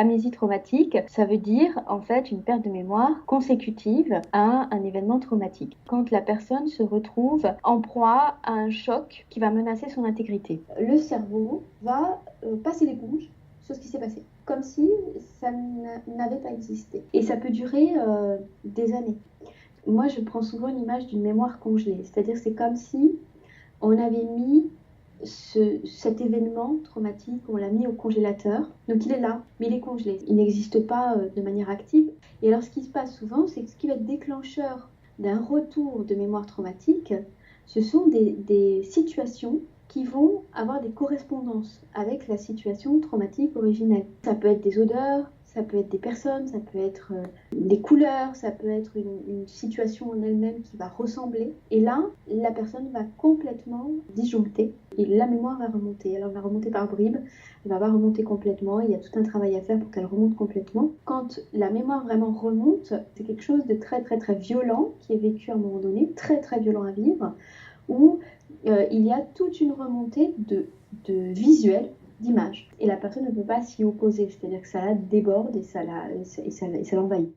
amnésie traumatique, ça veut dire en fait une perte de mémoire consécutive à un événement traumatique. Quand la personne se retrouve en proie à un choc qui va menacer son intégrité. Le cerveau va passer l'éponge sur ce qui s'est passé, comme si ça n'avait pas existé. Et ça peut durer des années. Moi, je prends souvent l'image d'une mémoire congelée, c'est-à-dire c'est comme si on avait mis cet événement traumatique, on l'a mis au congélateur, donc il est là, mais il est congelé. Il n'existe pas de manière active. Et alors ce qui se passe souvent, c'est que ce qui va être déclencheur d'un retour de mémoire traumatique, ce sont des situations qui vont avoir des correspondances avec la situation traumatique originelle. Ça peut être des odeurs, ça peut être des personnes, ça peut être des couleurs, ça peut être une situation en elle-même qui va ressembler. Et là, la personne va complètement disjoncter et la mémoire va remonter. Alors, elle va remonter par bribes, elle va pas remonter complètement. Il y a tout un travail à faire pour qu'elle remonte complètement. Quand la mémoire vraiment remonte, c'est quelque chose de très, très, très violent qui est vécu à un moment donné, très, très violent à vivre, où il y a toute une remontée de visuels, d'images. Et la personne ne peut pas s'y opposer, c'est-à-dire que ça la déborde et ça l'envahit.